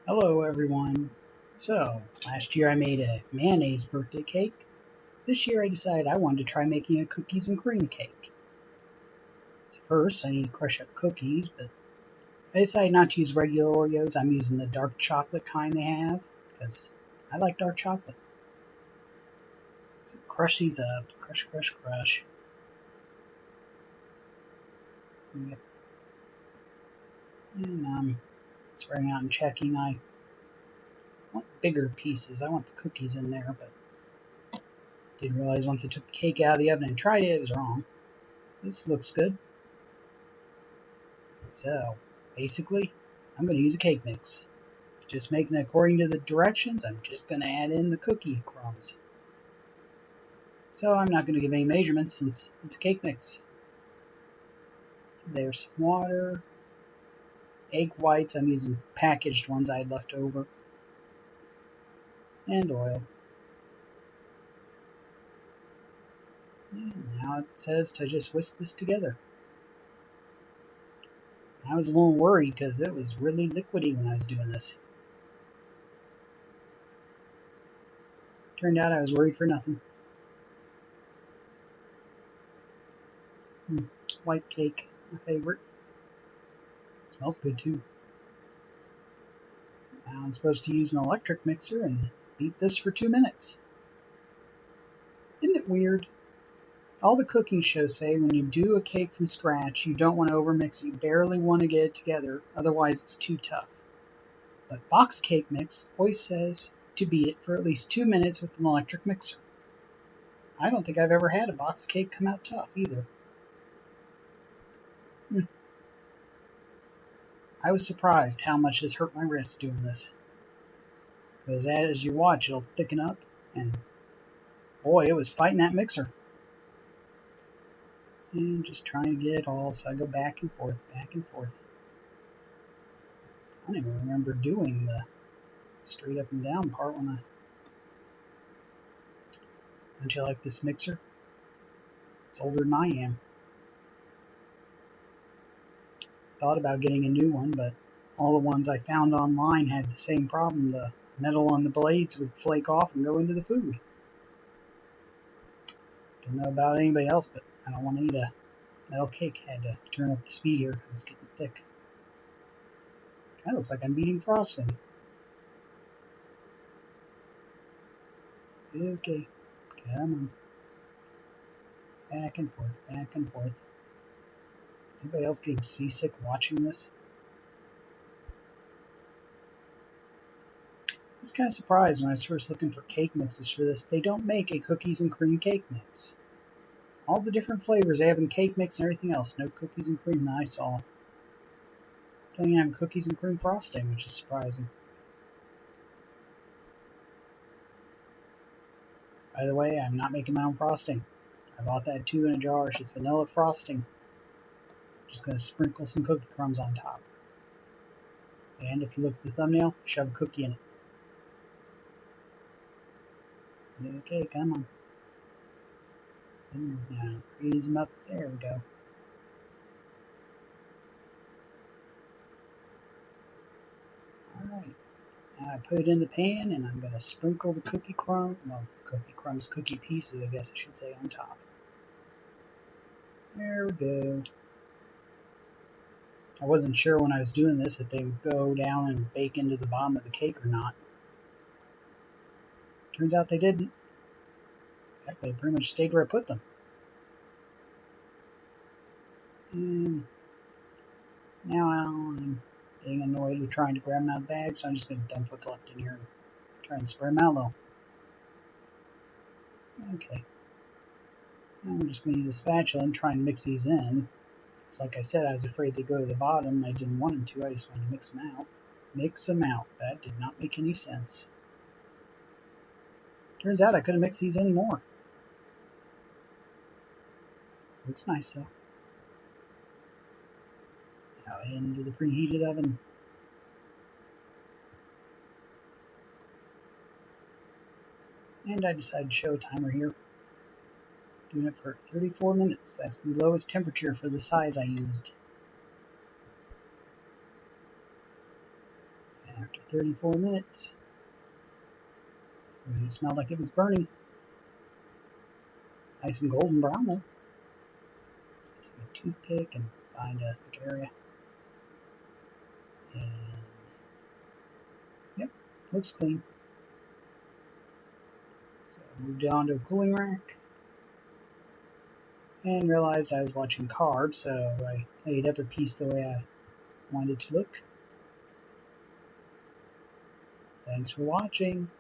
Hello everyone. So, last year I made a mayonnaise birthday cake. This year I decided I wanted to try making a cookies and cream cake. So first I need to crush up cookies, but I decided not to use regular Oreos. I'm using the dark chocolate kind they have, because I like dark chocolate. So crush these up. Crush, crush, crush. Yep. And spraying out and checking. I want bigger pieces. I want the cookies in there, but didn't realize once I took the cake out of the oven and tried it was wrong. This looks good. So, basically, I'm going to use a cake mix. Just making it according to the directions, I'm just going to add in the cookie crumbs. So I'm not going to give any measurements since it's a cake mix. So there's some water, egg whites, I'm using packaged ones I had left over, and oil. And now it says to just whisk this together. I was a little worried because it was really liquidy when I was doing this. Turned out I was worried for nothing. White cake, my favorite. Smells good too. Now I'm supposed to use an electric mixer and beat this for 2 minutes. Isn't it weird? All the cooking shows say when you do a cake from scratch, you don't want to overmix it. You barely want to get it together, otherwise it's too tough. But box cake mix always says to beat it for at least 2 minutes with an electric mixer. I don't think I've ever had a box cake come out tough either. I was surprised how much this hurt my wrist doing this. Because as you watch, it'll thicken up, and boy, it was fighting that mixer. And just trying to get it all, so I go back and forth, back and forth. I don't even remember doing the straight up and down part when I... Don't you like this mixer? It's older than I am. Thought about getting a new one, but all the ones I found online had the same problem. The metal on the blades would flake off and go into the food. Don't know about anybody else, but I don't want to eat a metal cake. Had to turn up the speed here because it's getting thick. That looks like I'm beating frosting. Okay, come on. Back and forth, back and forth. Anybody else getting seasick watching this? I was kind of surprised when I was first looking for cake mixes for this. They don't make a cookies and cream cake mix. All the different flavors they have in cake mix and everything else. No cookies and cream that I saw. Don't even have cookies and cream frosting, which is surprising. By the way, I'm not making my own frosting. I bought that too in a jar. It's just vanilla frosting. Just going to sprinkle some cookie crumbs on top. And if you look at the thumbnail, shove a cookie in it. Okay, come on. Now, freeze them up. There we go. Alright. Now I put it in the pan and I'm going to sprinkle the cookie crumbs, cookie pieces, I guess I should say, on top. There we go. I wasn't sure when I was doing this if they would go down and bake into the bottom of the cake or not. Turns out they didn't. In fact, they pretty much stayed where I put them. And now I'm getting annoyed with trying to grab them out of the bag, so I'm just going to dump what's left in here and try and spread them out low. Okay. Now I'm just going to use a spatula and try and mix these in. It's like I said, I was afraid they'd go to the bottom. I didn't want them to. I just wanted to mix them out. Mix them out. That did not make any sense. Turns out I couldn't mix these anymore. Looks nice though. Now into the preheated oven. And I decided to show a timer here. Doing it for 34 minutes. That's the lowest temperature for the size I used. And after 34 minutes, it smelled like it was burning. Nice and golden brown though. Just take a toothpick and find a thick area. And yep, looks clean. So I moved it onto a cooling rack and realized I was watching carbs, so I laid up a piece the way I wanted it to look. Thanks for watching.